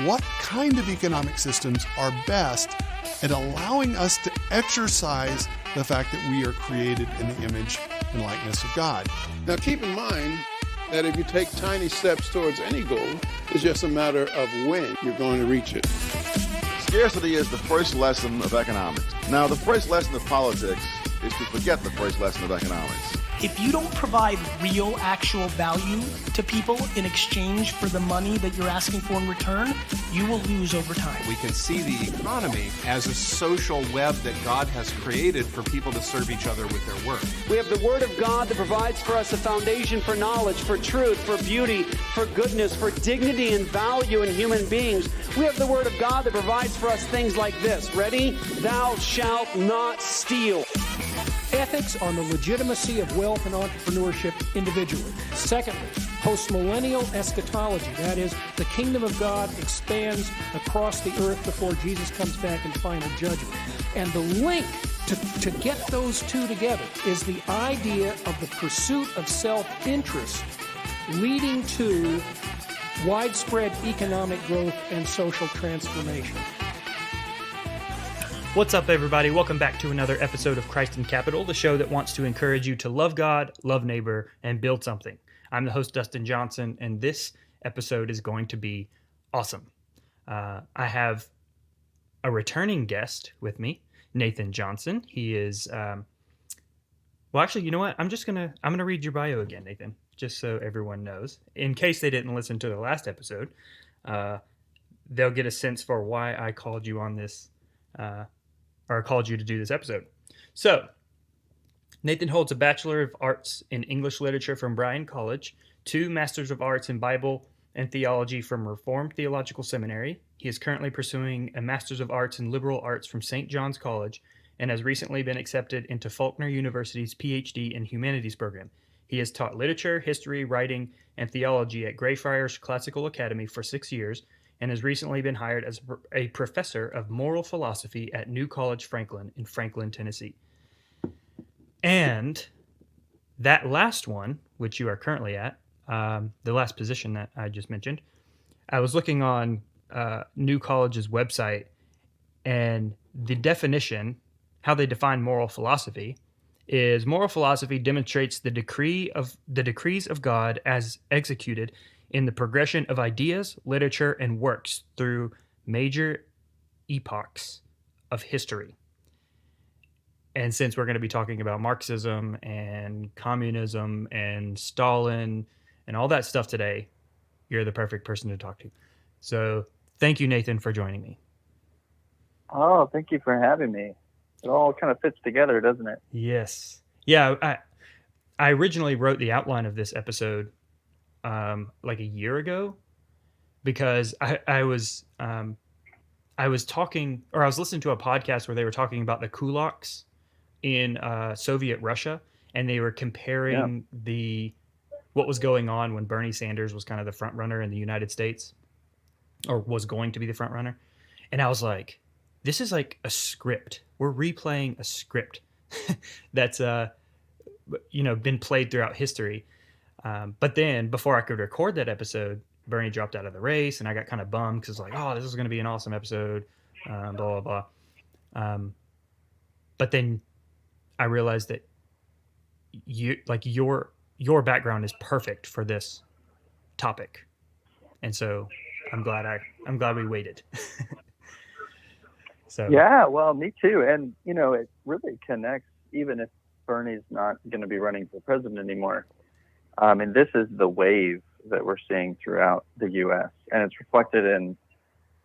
What kind of economic systems are best at allowing us to exercise the fact that we are created in the image and likeness of God? Now keep in mind that if you take tiny steps towards any goal, it's just a matter of when you're going to reach it. Scarcity is the first lesson of economics. Now, the first lesson of politics is to forget the first lesson of economics. If you don't provide real, actual value to people in exchange for the money that you're asking for in return, you will lose over time. We can see the economy as a social web that God has created for people to serve each other with their work. We have the Word of God that provides for us a foundation for knowledge, for truth, for beauty, for goodness, for dignity and value in human beings. We have the Word of God that provides for us things like this. Ready? Thou shalt not steal. Ethics on the legitimacy of wealth and entrepreneurship individually. Secondly, post-millennial eschatology, that is, the kingdom of God expands across the earth before Jesus comes back in final judgment. And the link to get those two together is the idea of the pursuit of self-interest leading to widespread economic growth and social transformation. What's up, everybody? Welcome back to another episode of Christ in Capital, the show that wants to encourage you to love God, love neighbor, and build something. I'm the host, Dustin Johnson, and this episode is going to be awesome. I have a returning guest with me, Nathan Johnson. He is, well, actually, you know what? I'm gonna read your bio again, Nathan, just so everyone knows. In case they didn't listen to the last episode, they'll get a sense for why I called you on this, or called you to do this episode. So, Nathan holds a Bachelor of Arts in English Literature from Bryan College, 2 Masters of Arts in Bible and Theology from Reformed Theological Seminary. He is currently pursuing a Masters of Arts in Liberal Arts from St. John's College and has recently been accepted into Faulkner University's PhD in Humanities program. He has taught literature, history, writing, and theology at Greyfriars Classical Academy for 6 years and has recently been hired as a professor of moral philosophy at New College Franklin in Franklin, Tennessee. And that last one, which you are currently at, the last position that I just mentioned, I was looking on New College's website, and the definition, how they define moral philosophy, is moral philosophy demonstrates the decrees of God as executed in the progression of ideas, literature, and works through major epochs of history. And since we're going to be talking about Marxism and communism and Stalin and all that stuff today, you're the perfect person to talk to. So thank you, Nathan, for joining me. Oh, thank you for having me. It all kind of fits together, doesn't it? Yes. Yeah, I originally wrote the outline of this episode like a year ago, because I was talking, or I was listening to a podcast where they were talking about the Kulaks in Soviet Russia, and they were comparing what was going on when Bernie Sanders was kind of the front runner in the United States, or was going to be the front runner. And I was like, this is like a script. We're replaying a script that's been played throughout history. But then before I could record that episode, Bernie dropped out of the race, and I got kind of bummed because like, oh, this is going to be an awesome episode, blah, blah, blah. But then I realized that your background is perfect for this topic. And so I'm glad we waited. So yeah, well, me too. And, it really connects, even if Bernie's not going to be running for president anymore. And this is the wave that we're seeing throughout the U.S. And it's reflected in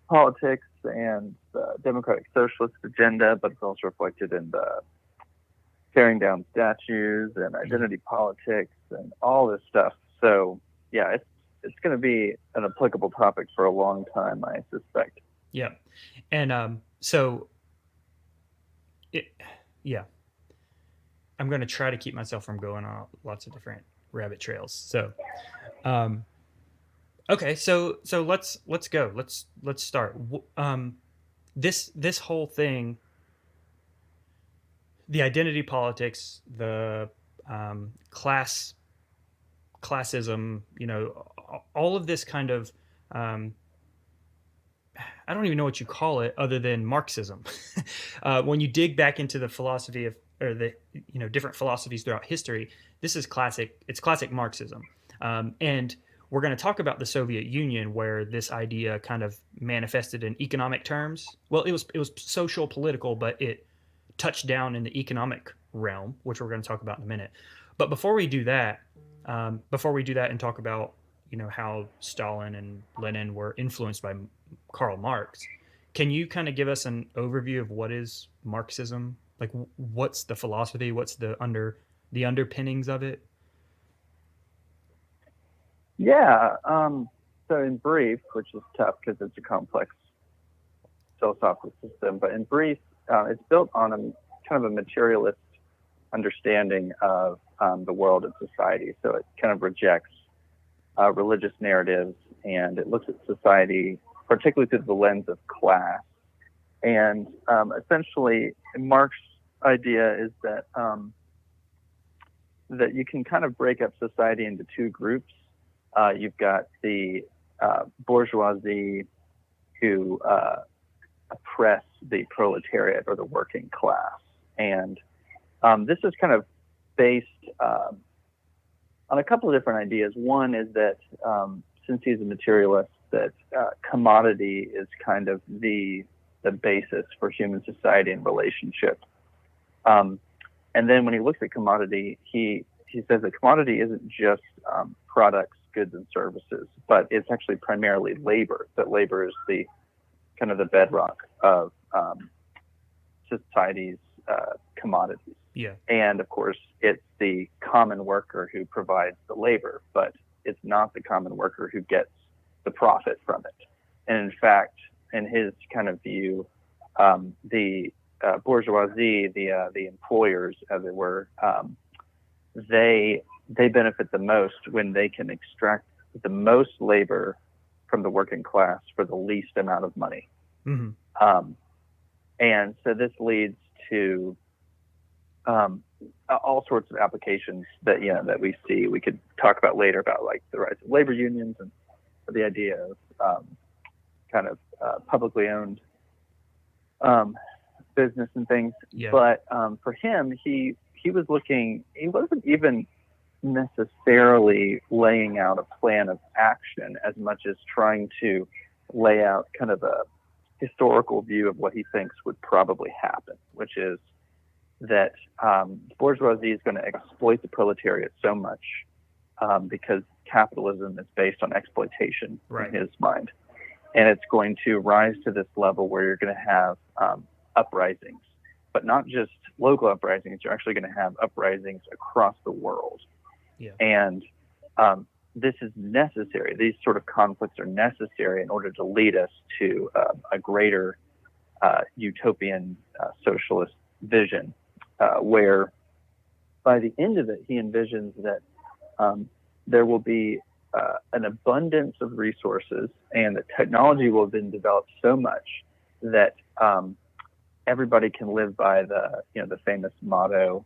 politics and the democratic socialist agenda, but it's also reflected in the tearing down statues and identity politics and all this stuff. So, yeah, it's going to be an applicable topic for a long time, I suspect. Yeah. And I'm going to try to keep myself from going on lots of different rabbit trails. So, okay. So let's go. Let's start. This whole thing, the identity politics, the class classism, all of this kind of, I don't even know what you call it other than Marxism. When you dig back into the philosophy of, or the, different philosophies throughout history, it's classic Marxism. And we're going to talk about the Soviet Union, where this idea kind of manifested in economic terms. Well, it was social, political, but it touched down in the economic realm, which we're going to talk about in a minute. But before we do that and talk about, how Stalin and Lenin were influenced by Karl Marx, can you kind of give us an overview of what is Marxism? Like, what's the philosophy? What's the underpinnings of it? Yeah. So in brief, which is tough because it's a complex philosophical system, but in brief, it's built on a kind of a materialist understanding of the world and society. So it kind of rejects religious narratives, and it looks at society particularly through the lens of class. And essentially, Marx's idea is that that you can kind of break up society into two groups. You've got the bourgeoisie who oppress the proletariat or the working class. And this is kind of based on a couple of different ideas. One is that since he's a materialist, that commodity is kind of the basis for human society and relationship. And then when he looks at commodity, he says that commodity isn't just products, goods, and services, but it's actually primarily labor. That labor is the kind of the bedrock of society's commodities. Yeah. And of course, it's the common worker who provides the labor, but it's not the common worker who gets the profit from it. And in fact, in his kind of view, the bourgeoisie, the employers, as it were, they benefit the most when they can extract the most labor from the working class for the least amount of money. Mm-hmm. And so this leads to all sorts of applications that that we see. We could talk about later about like the rise of labor unions and the idea of kind of publicly owned business and things. Yeah. But for him, he wasn't even necessarily laying out a plan of action as much as trying to lay out kind of a historical view of what he thinks would probably happen, which is that bourgeoisie is going to exploit the proletariat so much because capitalism is based on exploitation in his mind. And it's going to rise to this level where you're going to have uprisings, but not just local uprisings. You're actually going to have uprisings across the world. Yeah. And this is necessary. These sort of conflicts are necessary in order to lead us to a greater utopian socialist vision, where by the end of it, he envisions that there will be an abundance of resources, and that technology will have been developed so much that everybody can live by the famous motto,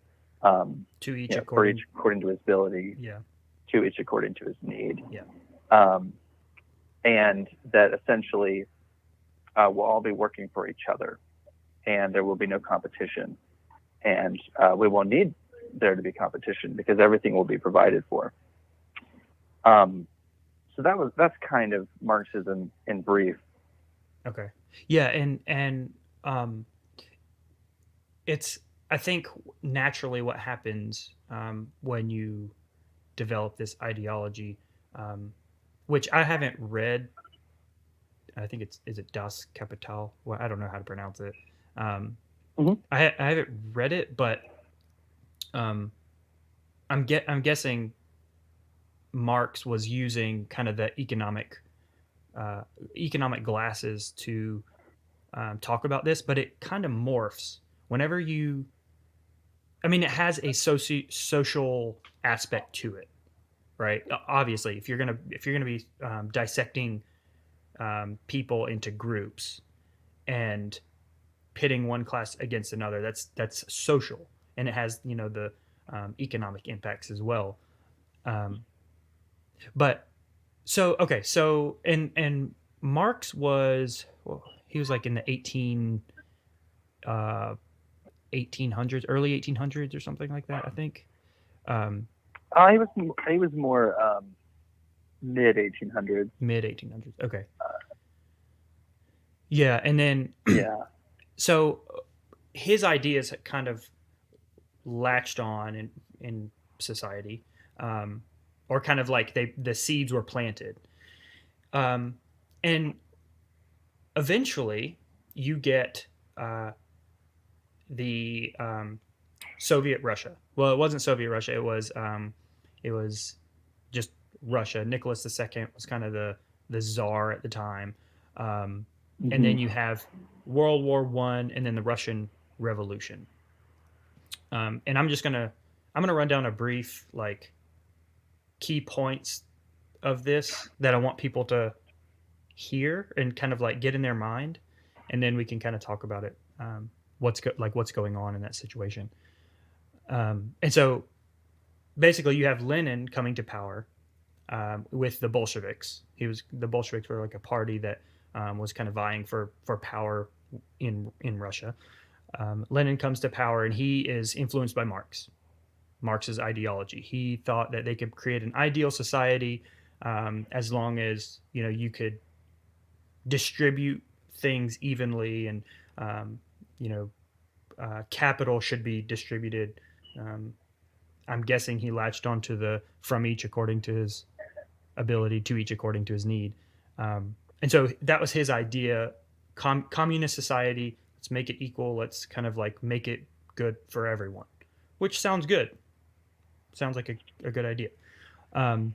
to each for each according to his ability, yeah, to each according to his need. Yeah. And that essentially we'll all be working for each other, and there will be no competition, and we won't need there to be competition because everything will be provided for. So that's kind of Marxism in brief. Okay. Yeah, and it's, I think naturally what happens when you develop this ideology, which I haven't read. I think is it Das Kapital? Well, I don't know how to pronounce it. Mm-hmm. I haven't read it, but I'm guessing Marx was using kind of the economic glasses to talk about this, but it kind of morphs whenever you. I mean, it has a social aspect to it, right? Obviously, if you're gonna be dissecting people into groups and pitting one class against another, that's social, and it has the economic impacts as well. But so and Marx was, well, he was like in the 1800s, early 1800s or something like that, I think. He was more mid 1800s. Mid 1800s. Okay. Yeah, and then Yeah. so his ideas kind of latched on in society, or kind of like the seeds were planted, and eventually you get the Soviet Russia. Well, it wasn't Soviet Russia. It was just Russia. Nicholas II was kind of the czar at the time, and then you have World War I, and then the Russian Revolution. And I'm gonna run down a brief like key points of this that I want people to hear and kind of like get in their mind, and then we can kind of talk about it. What's going on in that situation. And so basically you have Lenin coming to power with the Bolsheviks. The Bolsheviks were like a party that was kind of vying for power in Russia. Lenin comes to power, and he is influenced by Marx's ideology. He thought that they could create an ideal society as long as you could distribute things evenly, and capital should be distributed. I'm guessing he latched onto the from each according to his ability, to each according to his need. And so that was his idea. Communist society, let's make it equal. Let's kind of like make it good for everyone, which sounds good. Sounds like a good idea. And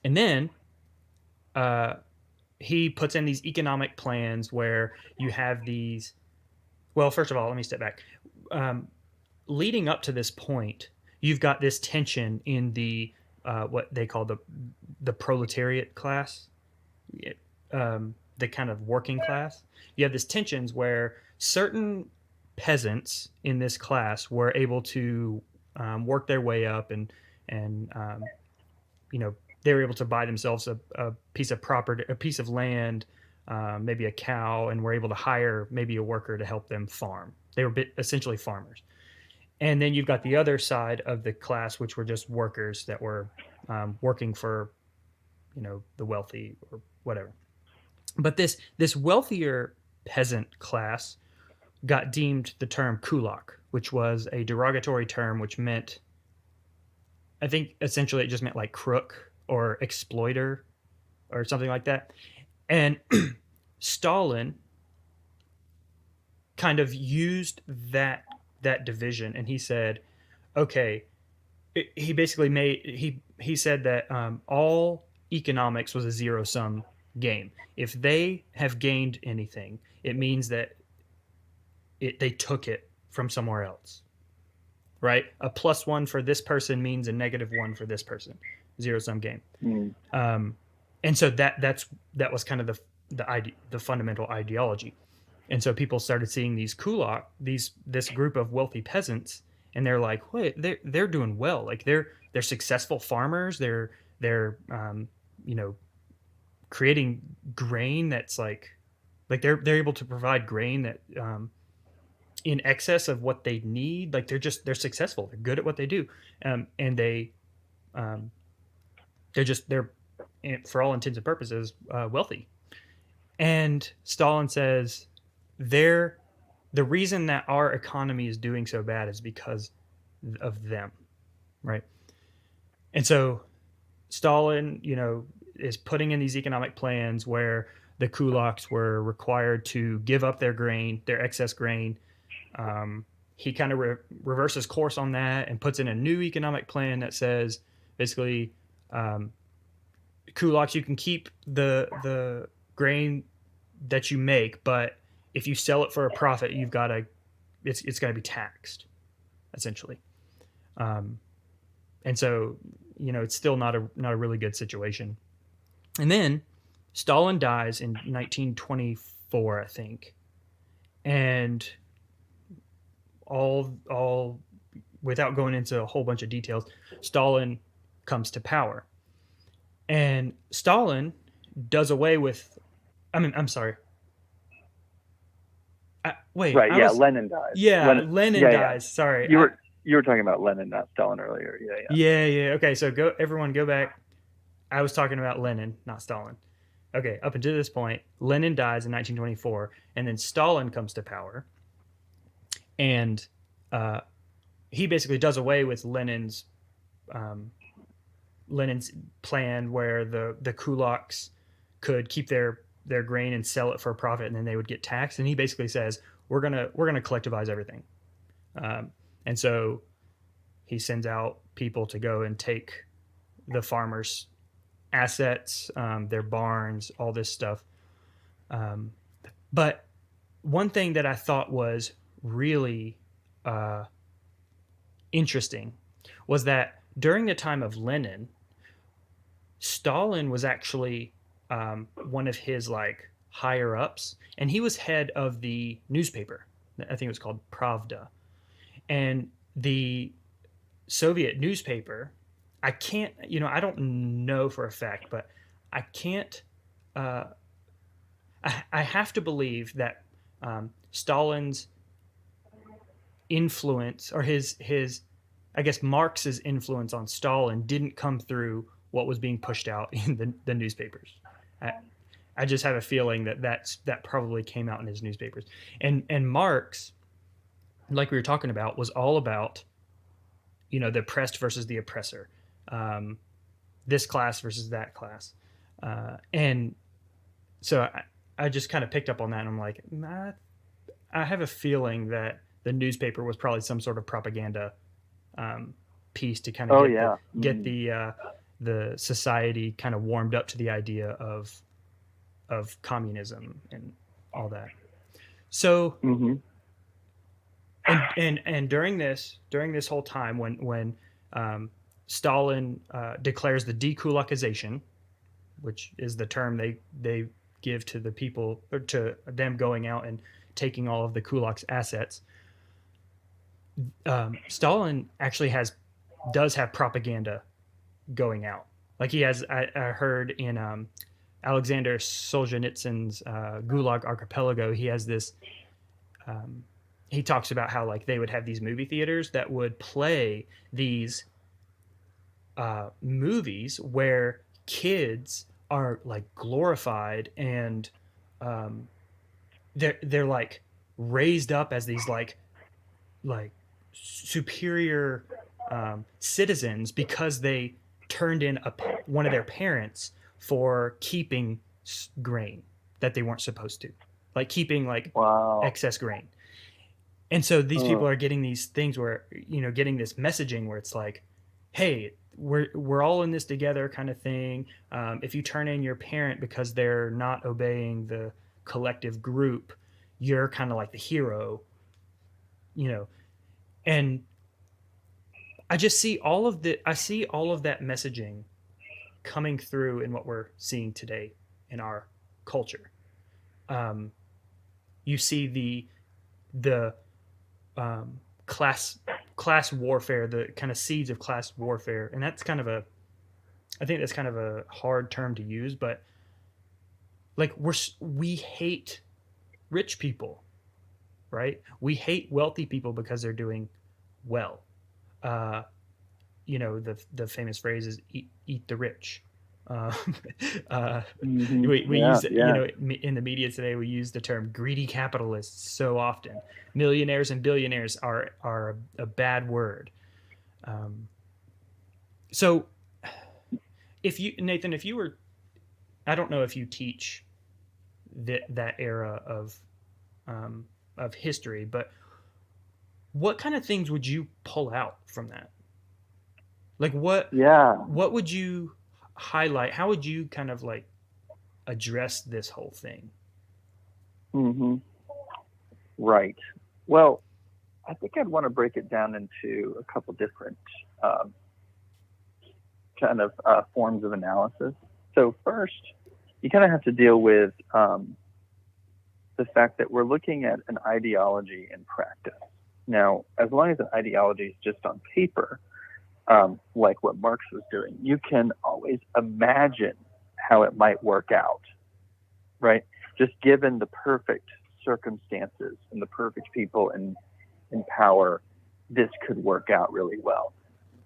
then he puts in these economic plans where you have these. Well, first of all, let me step back. Leading up to this point, you've got this tension in the what they call the proletariat class, the kind of working class. You have this tensions where certain peasants in this class were able to work their way up, and they were able to buy themselves a piece of property, a piece of land, maybe a cow, and were able to hire maybe a worker to help them farm. They were essentially farmers. And then you've got the other side of the class, which were just workers that were working for, the wealthy or whatever. But this wealthier peasant class got deemed the term kulak, which was a derogatory term, which meant, I think essentially it just meant like crook or exploiter or something like that. And Stalin kind of used that division, and he said, okay, he basically he said that all economics was a zero-sum game. If they have gained anything, it means that they took it from somewhere else, right? A +1 for this person means a -1 for this person. Zero-sum game. And so that was kind of the fundamental ideology. And so people started seeing these kulak, this group of wealthy peasants, and they're like, wait, they're doing well. Like they're successful farmers. They're creating grain that's like they're able to provide grain that in excess of what they need. Like they're successful. They're good at what they do, and they're for all intents and purposes wealthy. And Stalin says, the reason that our economy is doing so bad is because of them, right? And so Stalin, is putting in these economic plans where the kulaks were required to give up their grain, their excess grain. He kind of reverses course on that and puts in a new economic plan that says, basically, kulaks, you can keep the grain that you make, but if you sell it for a profit, it's got to be taxed, essentially. And so, it's still not a really good situation. And then Stalin dies in 1924, I think. And all without going into a whole bunch of details, Stalin comes to power. And Stalin does away with, I'm sorry. Lenin dies. Lenin dies. Sorry. You were talking about Lenin, not Stalin earlier. Yeah. Okay, so everyone go back. I was talking about Lenin, not Stalin. Okay, up until this point, Lenin dies in 1924, and then Stalin comes to power, and he basically does away with Lenin's plan, where the kulaks could keep their grain and sell it for a profit, and then they would get taxed. And he basically says, we're gonna collectivize everything, and so he sends out people to go and take the farmers' assets, their barns, all this stuff. But one thing that I thought was really interesting was that during the time of Lenin, Stalin was actually one of his like higher ups, and he was head of the newspaper. I think it was called Pravda. And the Soviet newspaper, I can't, I don't know for a fact, but I can't, I have to believe that Stalin's influence, or his, I guess Marx's influence on Stalin didn't come through what was being pushed out in the newspapers. I just have a feeling that probably came out in his newspapers. And Marx, like we were talking about, was all about, the oppressed versus the oppressor. This class versus that class. And so I just kind of picked up on that, and I'm like, I have a feeling that the newspaper was probably some sort of propaganda piece to kind of get the society kind of warmed up to the idea of communism and all that. So, and during this whole time, when Stalin declares the dekulakization, which is the term they give to the people, or to them going out and taking all of the kulaks' assets. Stalin actually does have propaganda going out. Like he has, I heard in Alexander Solzhenitsyn's Gulag Archipelago, he has this. He talks about how like they would have these movie theaters that would play these movies where kids are like glorified, and they're like raised up as these like superior citizens because they turned in one of their parents for keeping grain that they weren't supposed to, like keeping like excess grain. And so these people are getting these things where, getting this messaging where it's like, hey, we're all in this together kind of thing. If you turn in your parent because they're not obeying the collective group, you're kind of like the hero, and I just see all of that messaging coming through in what we're seeing today in our culture. You see the class warfare, the kind of seeds of class warfare, and that's kind of I think that's kind of a hard term to use, but like we hate rich people, right? We hate wealthy people because they're doing well. The famous phrase is eat the rich. We use in the media today, we use the term greedy capitalists so often. Millionaires and billionaires are a bad word. So Nathan, if you were, I don't know if you teach that era of history, but what kind of things would you pull out from that? Like what would you highlight? How would you kind of like address this whole thing? Right. Well, I think I'd want to break it down into a couple different kind of forms of analysis. So first, you kind of have to deal with the fact that we're looking at an ideology in practice. Now, as long as an ideology is just on paper, like what Marx was doing, you can always always imagine how it might work out, right? Just given the perfect circumstances and the perfect people in power, this could work out really well.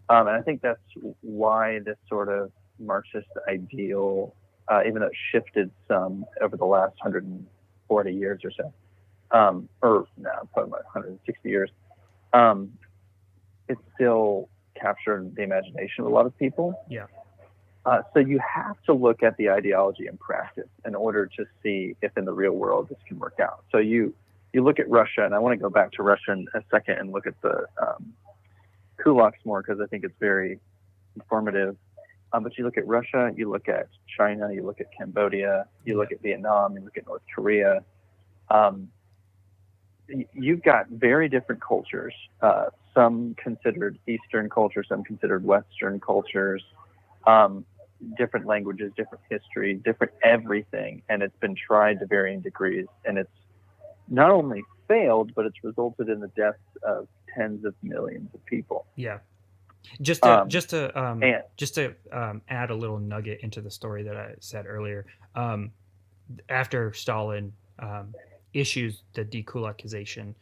And I think that's why this sort of Marxist ideal, even though it shifted some over the last 140 years or so, or no, probably about 160 years, it still captured the imagination of a lot of people. Yeah. So you have to look at the ideology in practice in order to see if in the real world this can work out. So you look at Russia, and I want to go back to Russia in a second and look at the Kulaks more, because I think it's very informative. But you look at Russia, you look at China, you look at Cambodia, you look at Vietnam, you look at North Korea. You've got very different cultures, some considered Eastern cultures, some considered Western cultures, different languages, different history, different everything. And it's been tried to varying degrees. And it's not only failed, but it's resulted in the deaths of tens of millions of people. Yeah. Just to add a little nugget into the story that I said earlier, after Stalin issues the dekulakization,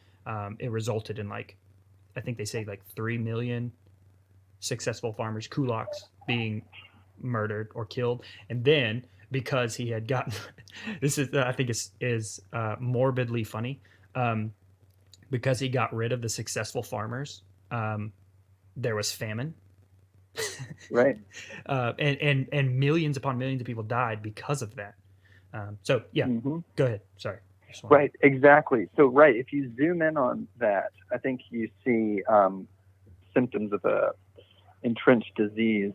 it resulted in I think they say 3 million successful farmers, kulaks, being murdered or killed. And then because he had gotten, this is I think is morbidly funny, because he got rid of the successful farmers, there was famine. Right. And millions upon millions of people died because of that. So yeah, Go ahead. Sorry. Right, exactly. So, right, if you zoom in on that, I think you see symptoms of a entrenched disease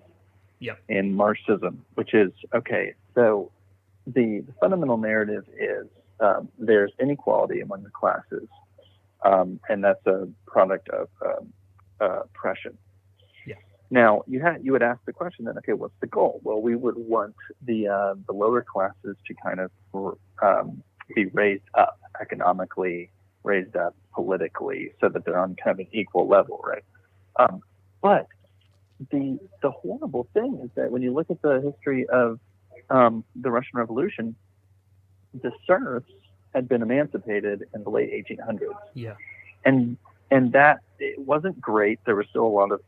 in Marxism, which is, okay, so the fundamental narrative is there's inequality among the classes, and that's a product of oppression. Yeah. Now, you would ask the question then, okay, what's the goal? Well, we would want the lower classes to kind of be raised up economically, raised up politically, so that they're on kind of an equal level, right? But the horrible thing is that when you look at the history of the Russian Revolution, the serfs had been emancipated in the late 1800s. Yeah. And that it wasn't great. There was still a lot of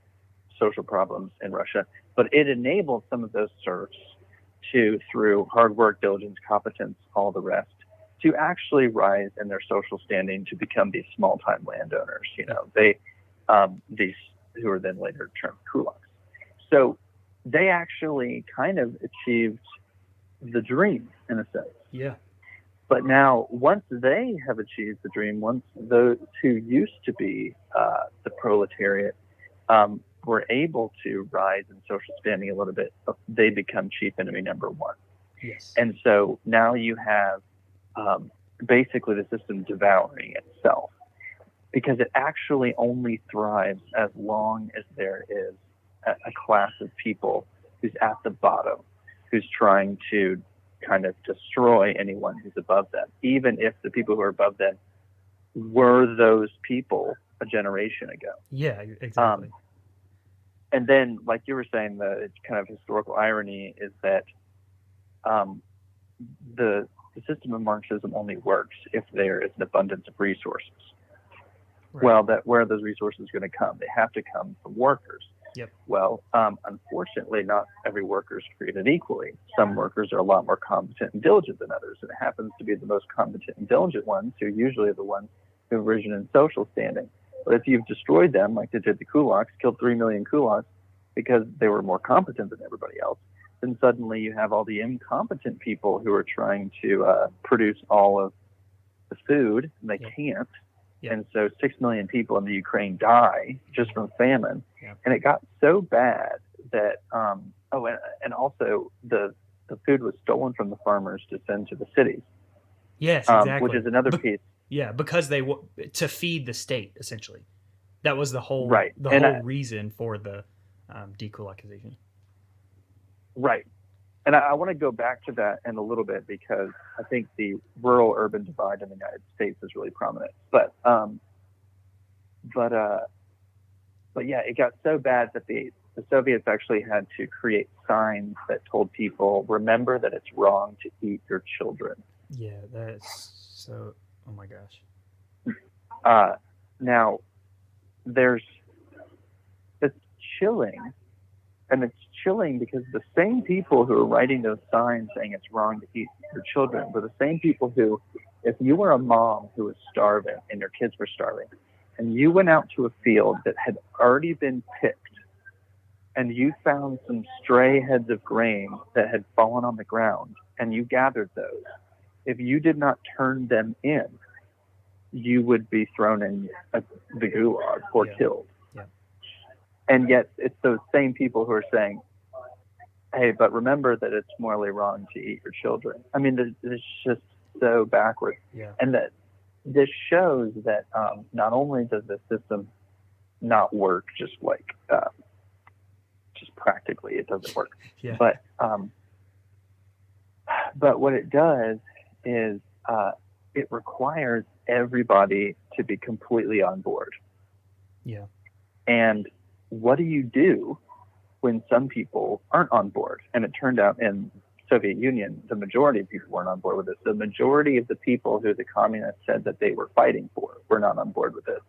social problems in Russia, but it enabled some of those serfs to, through hard work, diligence, competence, all the rest, to actually rise in their social standing to become these small-time landowners. These who were then later termed kulaks. So they actually kind of achieved the dream in a sense. Yeah. But now, once they have achieved the dream, once those who used to be the proletariat were able to rise in social standing a little bit, they become chief enemy number one. Yes. And so now you have basically the system devouring itself, because it actually only thrives as long as there is a class of people who's at the bottom, who's trying to kind of destroy anyone who's above them, even if the people who are above them were those people a generation ago. Yeah, exactly. And then, like you were saying, the kind of historical irony is that the system of Marxism only works if there is an abundance of resources. Right. Well, where are those resources going to come? They have to come from workers. Yep. Well, unfortunately, not every worker is created equally. Some workers are a lot more competent and diligent than others, and it happens to be the most competent and diligent ones who usually are the ones who have risen in social standing. But if you've destroyed them, like they did the kulaks, killed 3 million kulaks because they were more competent than everybody else, then suddenly you have all the incompetent people who are trying to produce all of the food, and they can't. Yep. And so 6 million people in the Ukraine die just from famine. Yep. And it got so bad that, and also the food was stolen from the farmers to send to the cities. Yes, exactly. Which is another piece. Yeah, because they to feed the state, essentially. That was the whole reason for the dekulakization. Right. And I want to go back to that in a little bit, because I think the rural-urban divide in the United States is really prominent. But yeah, it got so bad that the the Soviets actually had to create signs that told people, remember that it's wrong to eat your children. Yeah, that's so, oh my gosh. Now, it's chilling, and it's chilling because the same people who are writing those signs saying it's wrong to eat your children were the same people who, if you were a mom who was starving and your kids were starving, and you went out to a field that had already been picked, and you found some stray heads of grain that had fallen on the ground, and you gathered those, if you did not turn them in, you would be thrown in the gulag or killed. Yeah. And yet it's those same people who are saying, hey, but remember that it's morally wrong to eat your children. I mean, it's just so backwards. Yeah. And that this shows that not only does the system not work, just practically it doesn't work, Yeah. but what it does is it requires everybody to be completely on board. Yeah. And what do you do when some people aren't on board? And it turned out in Soviet Union, the majority of people weren't on board with this. The majority of the people who the communists said that they were fighting for were not on board with this.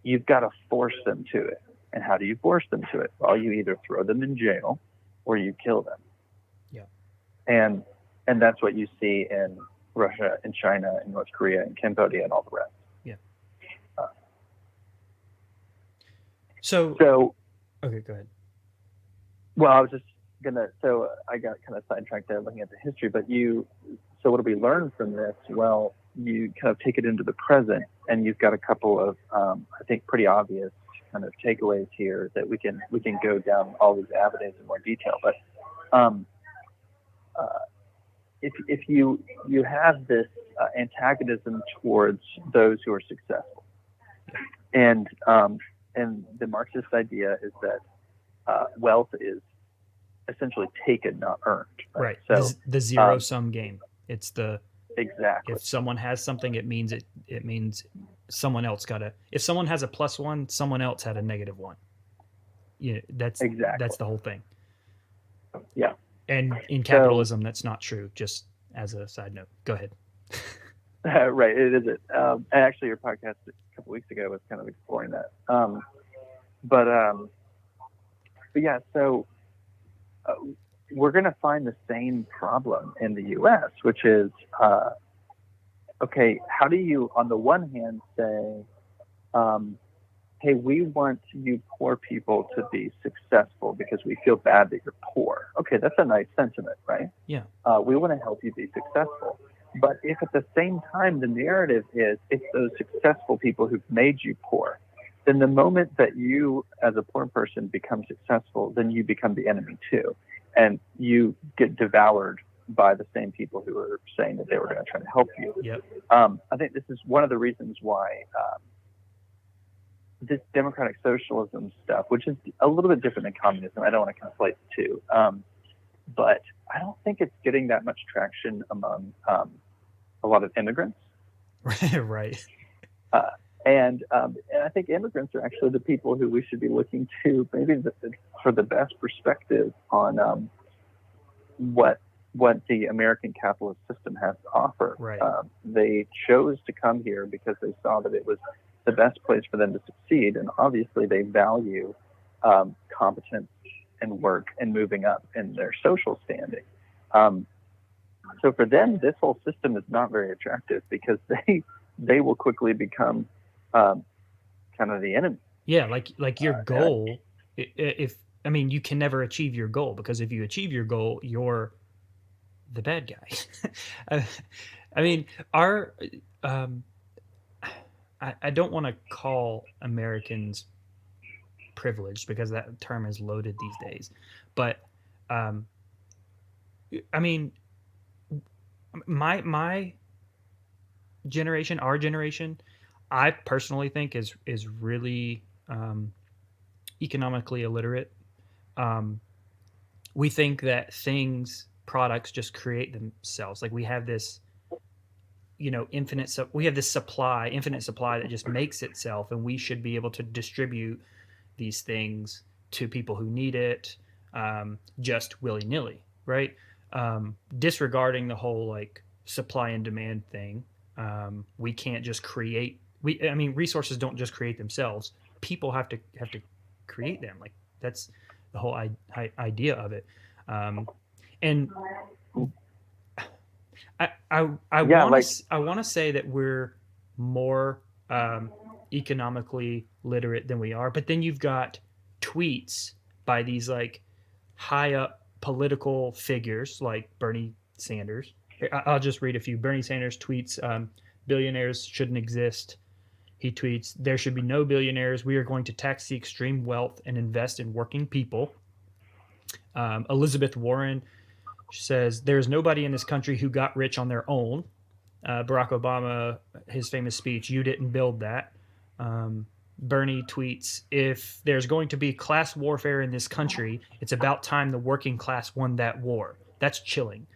You've got to force them to it. And how do you force them to it? Well, you either throw them in jail or you kill them. Yeah. And that's what you see in Russia and China and North Korea and Cambodia and all the rest. Yeah. So okay, go ahead. Well, I was just I got kind of sidetracked there looking at the history, but so what do we learn from this? Well, you kind of take it into the present, and you've got a couple of, I think, pretty obvious kind of takeaways here that we can go down all these avenues in more detail. But if you have this antagonism towards those who are successful, and the Marxist idea is that wealth is essentially taken, not earned. Right. So the zero sum game. It's exactly. If someone has something, it means someone else if someone has a +1, someone else had a -1. Yeah, that's the whole thing. Yeah. And in capitalism, that's not true. Just as a side note, go ahead. Right, it isn't. Actually, your podcast a couple weeks ago was kind of exploring that. But yeah, so we're going to find the same problem in the U.S., which is, okay, how do you, on the one hand, say, hey, we want you poor people to be successful because we feel bad that you're poor. Okay, that's a nice sentiment, right? Yeah. We want to help you be successful. But if at the same time the narrative is it's those successful people who've made you poor, then the moment that you as a poor person become successful, then you become the enemy too. And you get devoured by the same people who are saying that they were going to try to help you. Yep. I think this is one of the reasons why this democratic socialism stuff, which is a little bit different than communism, I don't want to conflate the two, but I don't think it's getting that much traction among a lot of immigrants. Right. And I think immigrants are actually the people who we should be looking to maybe for the best perspective on what the American capitalist system has to offer. Right. They chose to come here because they saw that it was the best place for them to succeed, and obviously they value competence and work and moving up in their social standing. So for them, this whole system is not very attractive because they will quickly become kind of the enemy. Yeah, like your goal. You can never achieve your goal, because if you achieve your goal, you're the bad guy. I don't want to call Americans privileged because that term is loaded these days, but my generation, our generation, I personally think is really economically illiterate. We think that products just create themselves. Like we have this, infinite supply that just makes itself, and we should be able to distribute these things to people who need it, just willy-nilly, right? Disregarding the whole like supply and demand thing. We can't just create. Resources don't just create themselves. People have to create them. Like that's the whole idea of it. And I want to say that we're more economically literate than we are, but then you've got tweets by these like high up political figures like Bernie Sanders. I'll just read a few. Bernie Sanders tweets, billionaires shouldn't exist. He tweets, there should be no billionaires. We are going to tax the extreme wealth and invest in working people. Elizabeth Warren says, there's nobody in this country who got rich on their own. Barack Obama, his famous speech, you didn't build that. Bernie tweets, if there's going to be class warfare in this country, it's about time the working class won that war. That's chilling.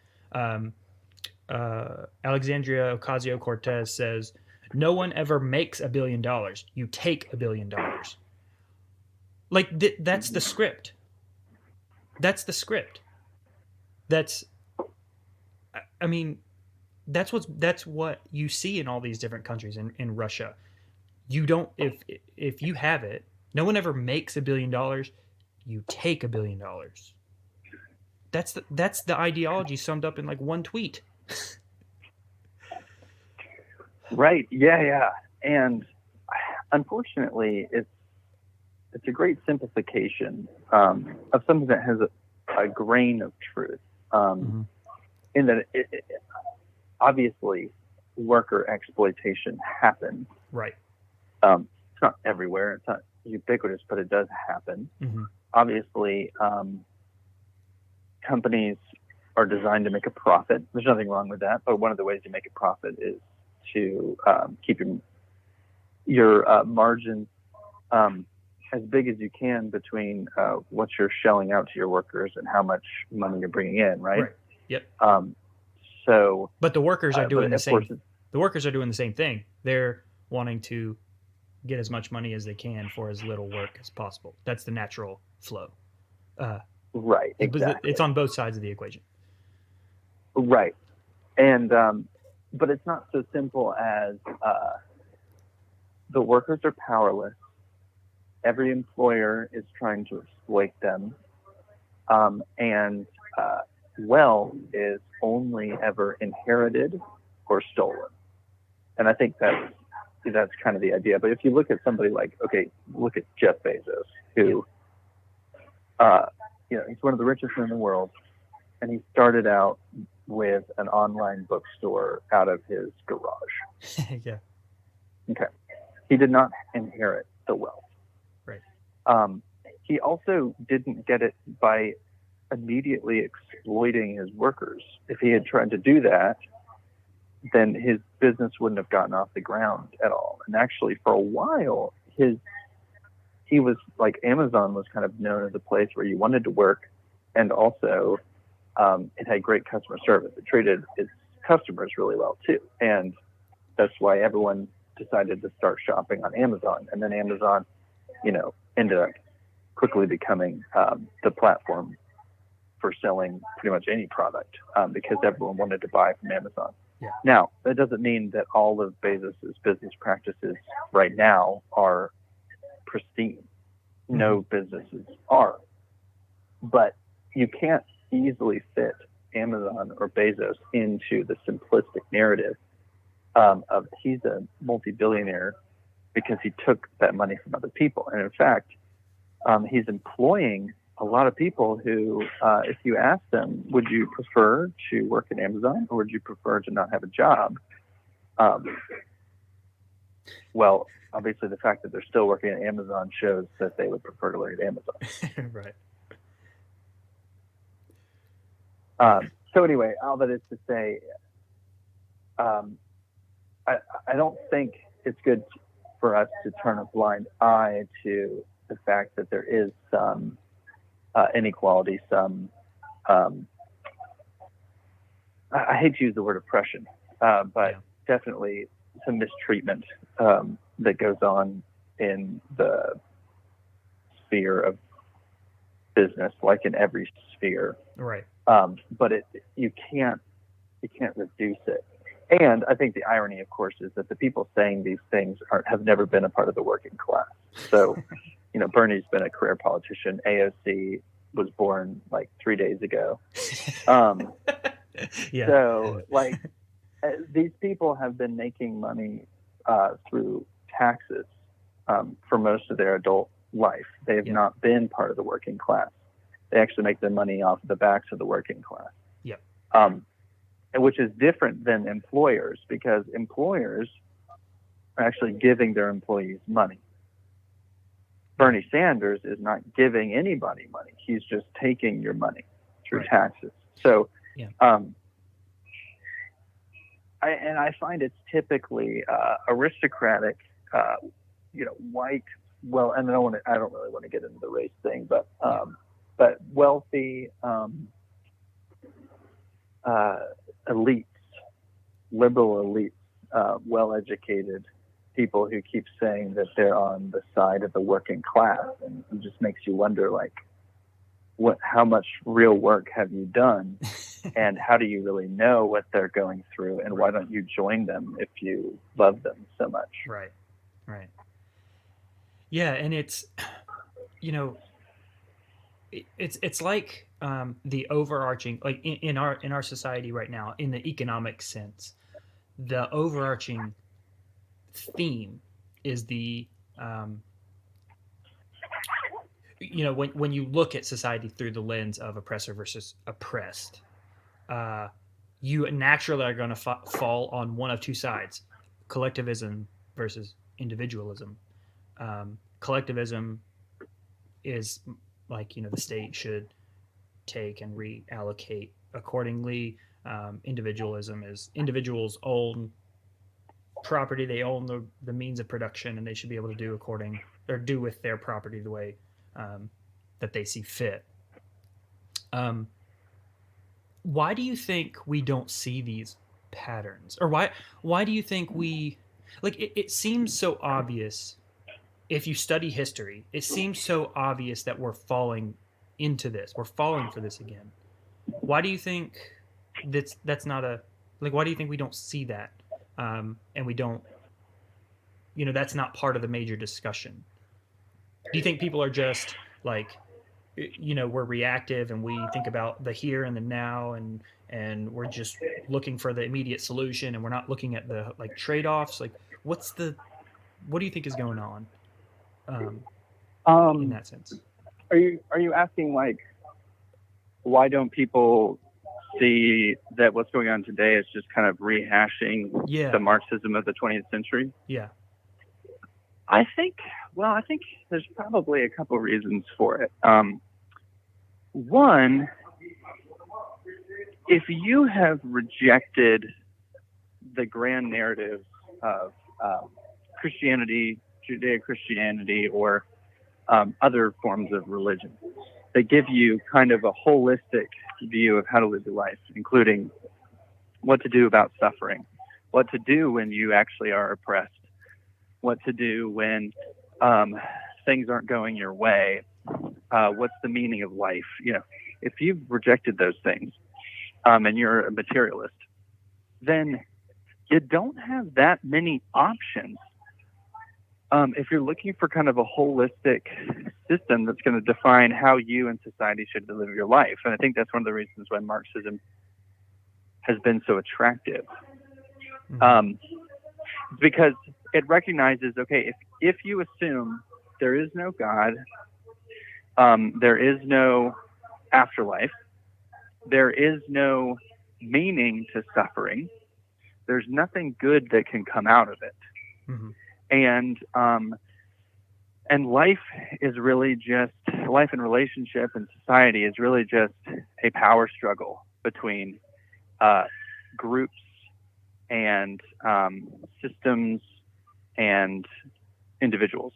Alexandria Ocasio-Cortez says, no one ever makes $1 billion. You take $1 billion. Like, that's the script. That's the script. That's what you see in all these different countries. In Russia, you don't, if you have it, no one ever makes $1 billion. You take $1 billion. That's the ideology summed up in like one tweet. Right. Yeah. And unfortunately, it's a great simplification of something that has a grain of truth. In that, it, obviously, worker exploitation happens. Right. It's not everywhere. It's not ubiquitous, but it does happen. Mm-hmm. Obviously, companies are designed to make a profit. There's nothing wrong with that. But one of the ways you make a profit is to keep your margins as big as you can between what you're shelling out to your workers and how much money you're bringing in, right? Yep. But the workers are doing the same. The workers are doing the same thing. They're wanting to get as much money as they can for as little work as possible. That's the natural flow. Right. Exactly. It's on both sides of the equation. Right. And but it's not so simple as the workers are powerless. Every employer is trying to exploit them. And wealth is only ever inherited or stolen. And I think that's kind of the idea. But if you look at somebody like, look at Jeff Bezos, who, he's one of the richest men in the world, and he started out with an online bookstore out of his garage. Yeah. Okay. He did not inherit the wealth. Right. He also didn't get it by immediately exploiting his workers. If he had tried to do that, then his business wouldn't have gotten off the ground at all. And actually, for a while, he was like, Amazon was kind of known as a place where you wanted to work, and also it had great customer service. It treated its customers really well too, and that's why everyone decided to start shopping on Amazon. And then Amazon, ended up quickly becoming the platform for selling pretty much any product because everyone wanted to buy from Amazon. Yeah. Now, that doesn't mean that all of Bezos's business practices right now are pristine. Mm-hmm. No businesses are. But you can't easily fit Amazon or Bezos into the simplistic narrative of he's a multi-billionaire because he took that money from other people. And in fact, he's employing a lot of people who, if you ask them, would you prefer to work at Amazon or would you prefer to not have a job? Well, obviously the fact that they're still working at Amazon shows that they would prefer to work at Amazon. Right. So anyway, all that is to say, I don't think it's good for us to turn a blind eye to the fact that there is some inequality, some I hate to use the word oppression, but definitely some mistreatment that goes on in the sphere of business, like in every sphere. Right. But you can't reduce it. And I think the irony, of course, is that the people saying these things have never been a part of the working class. So, Bernie's been a career politician. AOC was born like 3 days ago. Yeah. So, these people have been making money through taxes for most of their adult life. They have not been part of the working class. They actually make their money off the backs of the working class. Yep. Which is different than employers, because employers are actually giving their employees money. Bernie Sanders is not giving anybody money. He's just taking your money through taxes. So, I find it's typically aristocratic, white. Well, and I don't really want to get into the race thing, but wealthy elites, liberal elites, well-educated people who keep saying that they're on the side of the working class, and it just makes you wonder, how much real work have you done, and how do you really know what they're going through, and why don't you join them if you love them so much? Right. Yeah, and it's, it's like the overarching, like in our society right now, in the economic sense, the overarching theme is the when you look at society through the lens of oppressor versus oppressed, you naturally are going to fall on one of two sides: collectivism versus individualism. Collectivism is like, the state should take and reallocate accordingly. Individualism is individuals own property, they own the means of production, and they should be able to do with their property the way that they see fit. Why do you think we don't see these patterns? Or why do you think it seems so obvious? If you study history, it seems so obvious that we're falling into this. We're falling for this again. Why do you think that's not why do you think we don't see that? And we don't, that's not part of the major discussion. Do you think people are just we're reactive and we think about the here and the now, and we're just looking for the immediate solution, and we're not looking at the trade-offs? What do you think is going on? In that sense, are you asking why don't people see that what's going on today is just kind of rehashing the Marxism of the 20th century? Yeah, I think there's probably a couple reasons for it. One, if you have rejected the grand narrative of Christianity, Judeo-Christianity, or other forms of religion, they give you kind of a holistic view of how to live your life, including what to do about suffering, what to do when you actually are oppressed, what to do when things aren't going your way, what's the meaning of life. If you've rejected those things and you're a materialist, then you don't have that many options. If you're looking for kind of a holistic system that's going to define how you and society should live your life. And I think that's one of the reasons why Marxism has been so attractive. Because it recognizes, okay, if you assume there is no God, there is no afterlife, there is no meaning to suffering, there's nothing good that can come out of it. Mm-hmm. And life is really just, life and relationship and society is really just a power struggle between groups and systems and individuals.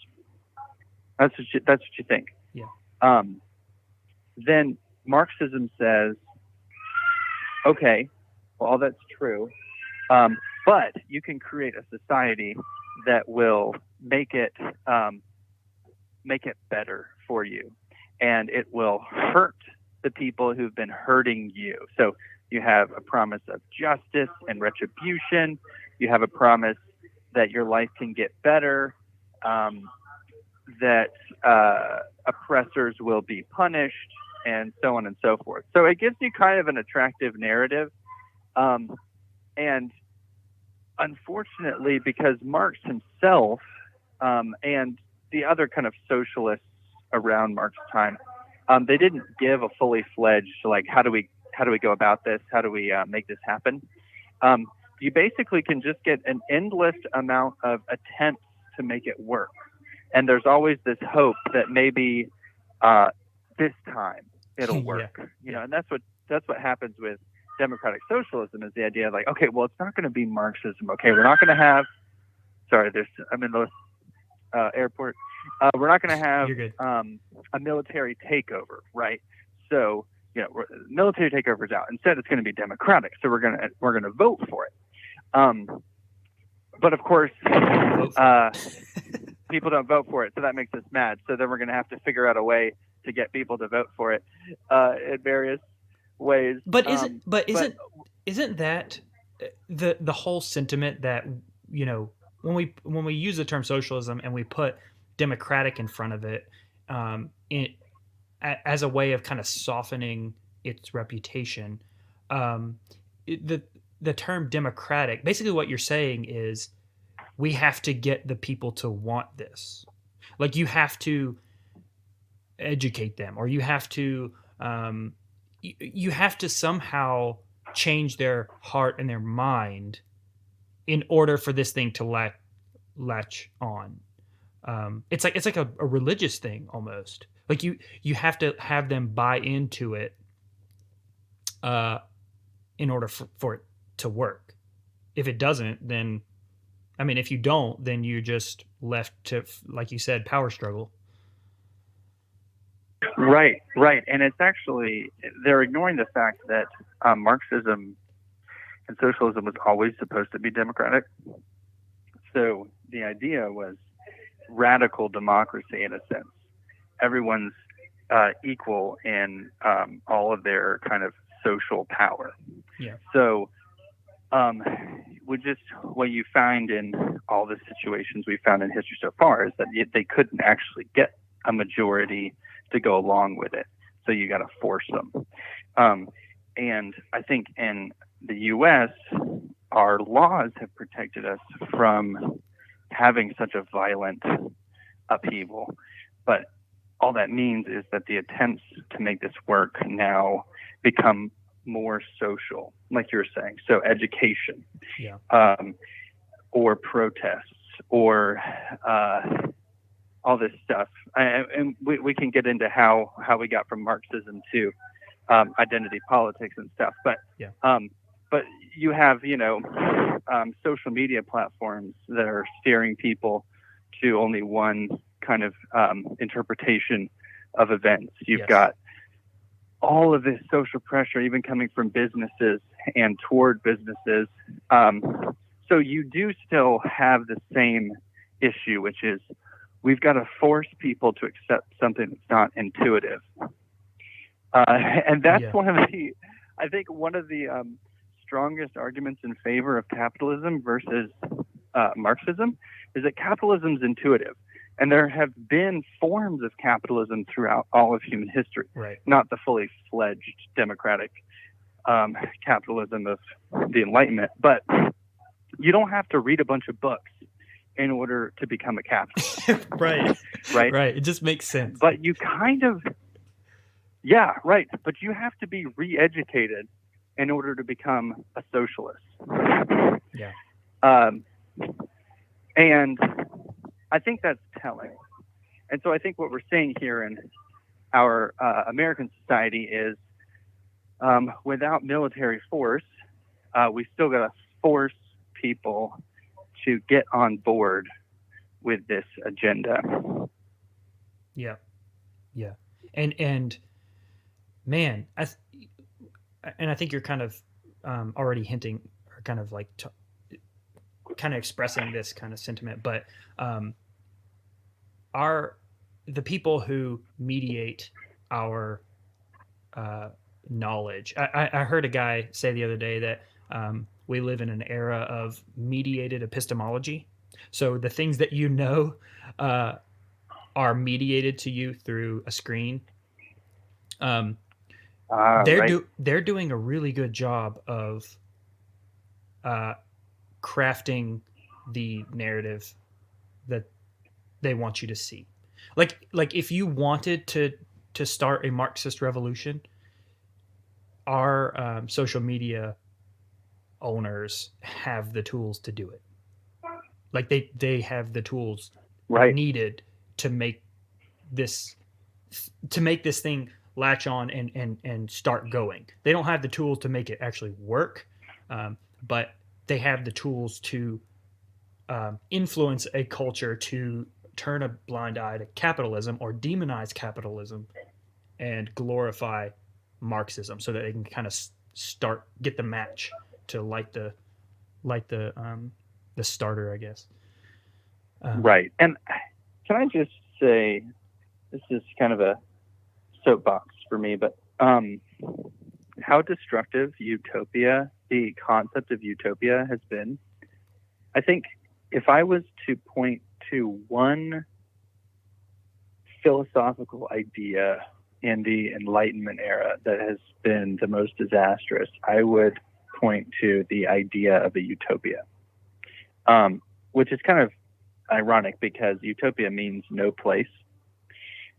That's what you think. Yeah. Then Marxism says, okay, well, all that's true, but you can create a society that will make it better for you. and it will hurt the people who've been hurting you. So you have a promise of justice and retribution. You have a promise that your life can get better, that oppressors will be punished, and so on and so forth. So it gives you kind of an attractive narrative. And unfortunately, because Marx himself and the other kind of socialists around Marx's time, they didn't give a fully fledged, like, how do we go about this? How do we make this happen? You basically can just get an endless amount of attempts to make it work. And there's always this hope that maybe this time it'll work. You know, and that's what happens with democratic socialism, is the idea of, like, okay, well, it's not going to be Marxism. Okay, we're not going to have, I'm in the airport. We're not going to have a military takeover, right? So, you know, military takeover is out. Instead, it's going to be democratic. So we're going to vote for it. But of course, people don't vote for it, so that makes us mad. So then we're going to have to figure out a way to get people to vote for it in various ways. But isn't that the whole sentiment that, you know, when we use the term socialism and we put democratic in front of it, as a way of kind of softening its reputation, the term democratic, basically what you're saying is we have to get the people to want this. Like, you have to educate them, or you have to somehow change their heart and their mind in order for this thing to latch on. It's like a religious thing almost. Like you have to have them buy into it in order for it to work. If it doesn't, then, I mean, if you don't, then you're just left to, like you said, power struggle. Right. And it's actually, they're ignoring the fact that Marxism and socialism was always supposed to be democratic. So the idea was radical democracy in a sense. Everyone's equal in all of their kind of social power. Yeah. So what you find in all the situations we found in history so far is that they couldn't actually get a majority to go along with it. So you got to force them. And I think in the U.S., our laws have protected us from having such a violent upheaval. But all that means is that the attempts to make this work now become more social, like you were saying. So education, or protests, or all this stuff. And we can get into how we got from Marxism to identity politics and stuff. But you have, social media platforms that are steering people to only one kind of interpretation of events. You've got all of this social pressure, even coming from businesses and toward businesses. So you do still have the same issue, which is we've got to force people to accept something that's not intuitive. And that's one of the strongest arguments in favor of capitalism versus Marxism is that capitalism is intuitive. And there have been forms of capitalism throughout all of human history, not the fully fledged democratic capitalism of the Enlightenment. But you don't have to read a bunch of books in order to become a capitalist. Right. It just makes sense. But you kind of, but you have to be re-educated in order to become a socialist. And I think that's telling. And so I think what we're seeing here in our American society is without military force, we still got to force people to get on board with this agenda. Yeah. And man, I think you're kind of already hinting, or kind of like kind of expressing this kind of sentiment, but are the people who mediate our knowledge. I heard a guy say the other day that we live in an era of mediated epistemology. So the things that you know are mediated to you through a screen. They're doing a really good job of crafting the narrative that they want you to see. Like if you wanted to start a Marxist revolution, our social media owners have the tools to do it. Like they have the tools needed to make this thing latch on and start going. They don't have the tools to make it actually work, but they have the tools to influence a culture to turn a blind eye to capitalism or demonize capitalism and glorify Marxism, so that they can kind of get the match to light the starter, I guess. Right. And can I just say, this is kind of a soapbox for me, but how destructive the concept of utopia has been. I think if I was to point to one philosophical idea in the Enlightenment era that has been the most disastrous, I would point to the idea of a utopia, which is kind of ironic because utopia means no place.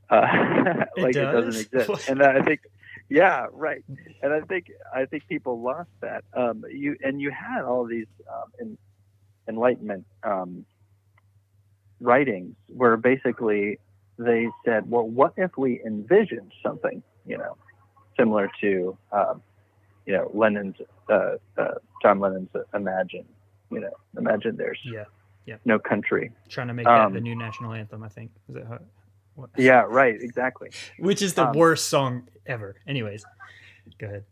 It doesn't exist. And I think, yeah, right. And I think people lost that. You had all these Enlightenment writings where basically they said, well, what if we envisioned something, similar to, Lenin's, John Lennon's Imagine, imagine there's no country. Trying to make that the new national anthem, I think. Is that how? What? Yeah, right, exactly. Which is the worst song ever. Anyways, go ahead.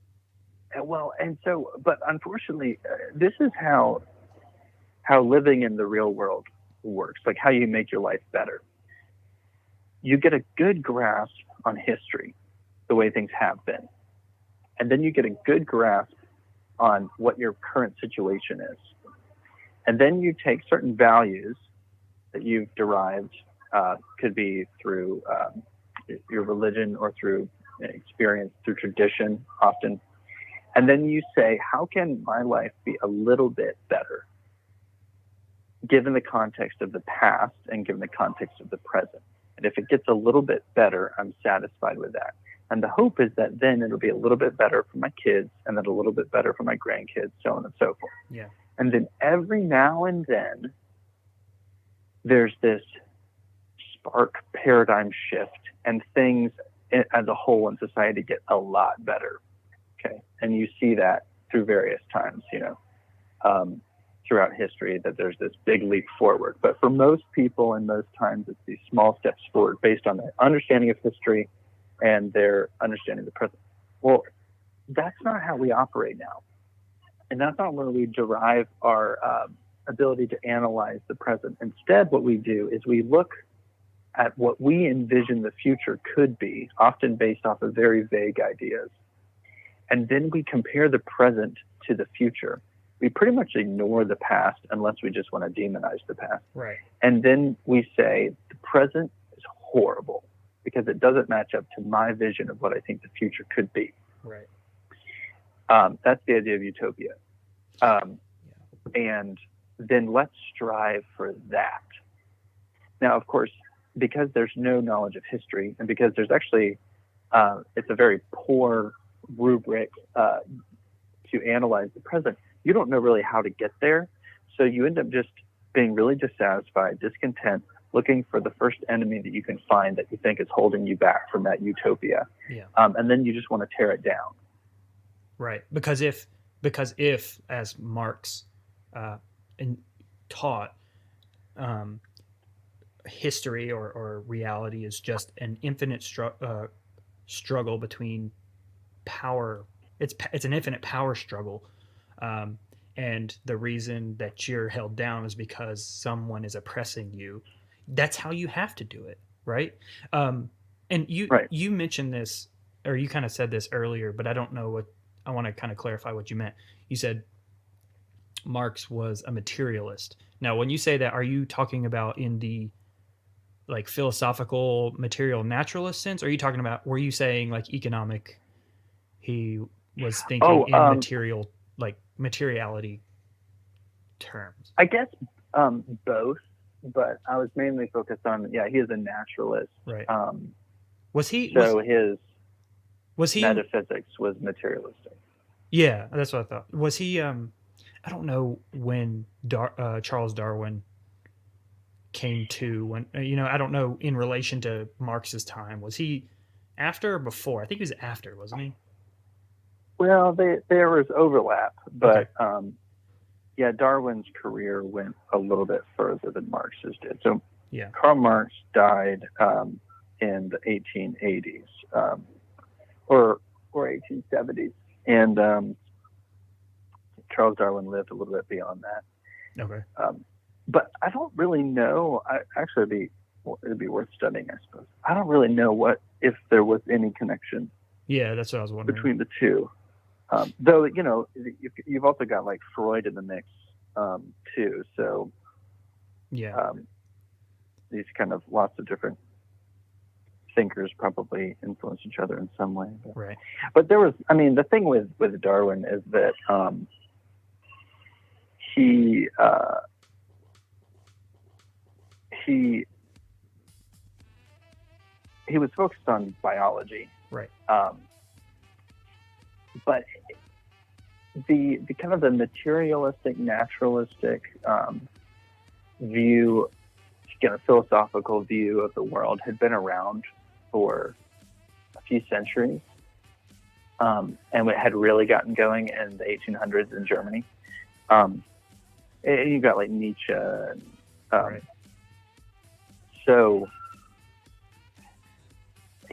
Well, but unfortunately, this is how living in the real world works, like how you make your life better. You get a good grasp on history, the way things have been. And then you get a good grasp on what your current situation is. And then you take certain values that you've derived, could be through your religion or through experience, through tradition often. And then you say, how can my life be a little bit better, given the context of the past and given the context of the present? And if it gets a little bit better, I'm satisfied with that. And the hope is that then it'll be a little bit better for my kids, and then a little bit better for my grandkids, so on and so forth. Yeah. And then every now and then, there's this spark paradigm shift, and things as a whole in society get a lot better. Okay. And you see that through various times, throughout history, that there's this big leap forward. But for most people and most times, it's these small steps forward based on their understanding of history and their understanding of the present. Well, that's not how we operate now. And that's not where we derive our ability to analyze the present. Instead, what we do is we look at what we envision the future could be, often based off of very vague ideas. And then we compare the present to the future. We pretty much ignore the past unless we just want to demonize the past. Right. And then we say the present is horrible because it doesn't match up to my vision of what I think the future could be. Right. That's the idea of utopia. And then let's strive for that. Now, of course, because there's no knowledge of history, and because there's actually, it's a very poor rubric to analyze the present, you don't know really how to get there. So you end up just being really dissatisfied, discontent, looking for the first enemy that you can find that you think is holding you back from that utopia. Yeah. And then you just want to tear it down. Right. Because if as Marx taught, history or reality is just an infinite struggle between power. It's an infinite power struggle. And the reason that you're held down is because someone is oppressing you. That's how you have to do it, right? And you mentioned this, or you kind of said this earlier, but I don't know what, I want to kind of clarify what you meant. You said Marx was a materialist. Now, when you say that, are you talking about in the like philosophical material naturalist sense? Or are you talking about, were you saying like economic, he was thinking in material, like materiality terms? I guess both, but I was mainly focused on, he is a naturalist. Right. Was he, so was he metaphysics was materialistic. Yeah, that's what I thought. Was he, I don't know when Charles Darwin came to, when, I don't know in relation to Marx's time. Was he after or before? I think he was after, wasn't he? Well, there was overlap, but Darwin's career went a little bit further than Marx's did. So Karl Marx died in the 1880s or 1870s, and Charles Darwin lived a little bit beyond that. Okay. But I don't really know. It'd be worth studying, I suppose. I don't really know if there was any connection. Yeah, that's what I was wondering. Between the two. Though, you've also got like Freud in the mix too. So these kind of lots of different thinkers probably influence each other in some way. Right. But there was, the thing with Darwin is that he was focused on biology. Right. But the kind of the materialistic, naturalistic view, kind of philosophical view of the world had been around for a few centuries, and it had really gotten going in the 1800s in Germany. And you got like Nietzsche, and, right. So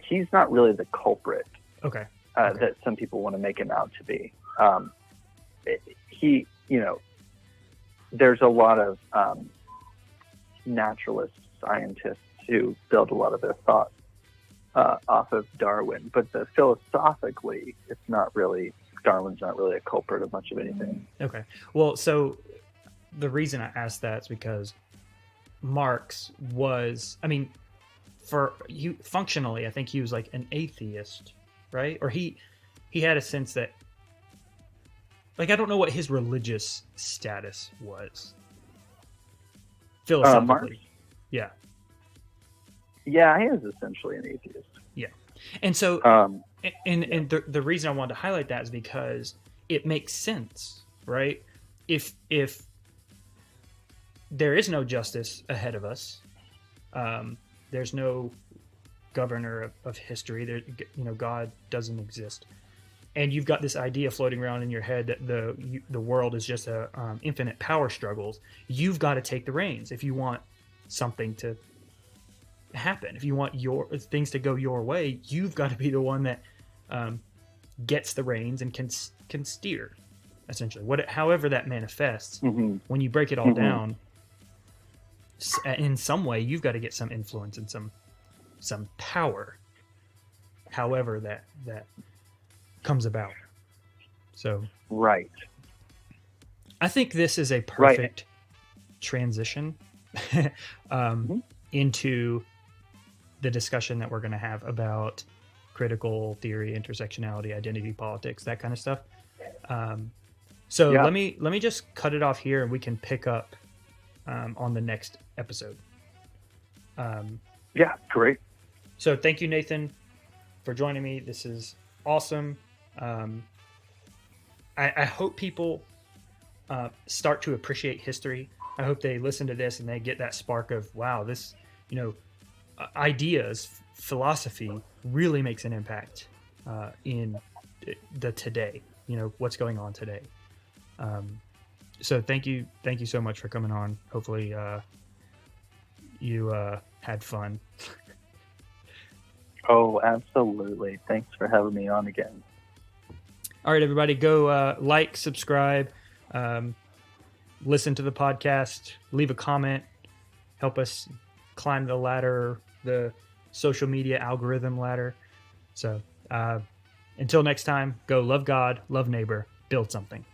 he's not really the culprit. Okay. That some people want to make him out to be. There's a lot of naturalist scientists who build a lot of their thought off of Darwin, but philosophically, Darwin's not really a culprit of much of anything. Okay. Well, so the reason I asked that is because Marx was, functionally, I think he was like an atheist, right? Or he had a sense that, like, I don't know what his religious status was. Philosophically. Marx? Yeah. Yeah, he is essentially an atheist. Yeah. And so, and the reason I wanted to highlight that is because it makes sense, right? If there is no justice ahead of us, there's no governor of history, God doesn't exist, and you've got this idea floating around in your head that the world is just a infinite power struggles. You've got to take the reins if you want something to happen. If you want your things to go your way, you've got to be the one that gets the reins and can steer, essentially. However that manifests. Mm-hmm. When you break it all down, in some way, you've got to get some influence and some power. However that comes about. So right. I think this is a perfect transition into the discussion that we're going to have about critical theory, intersectionality, identity politics, that kind of stuff. Let me just cut it off here, and we can pick up on the next episode. Yeah, great. So thank you, Nathan, for joining me. This is awesome. I hope people start to appreciate history. I hope they listen to this and they get that spark of, wow, this, ideas, philosophy really makes an impact in the today, what's going on today. So thank you so much for coming on. Hopefully you had fun. Oh, absolutely. Thanks for having me on again. All right, everybody, go like, subscribe, listen to the podcast, leave a comment, help us climb the ladder, the social media algorithm ladder. So until next time, go love God, love neighbor, build something.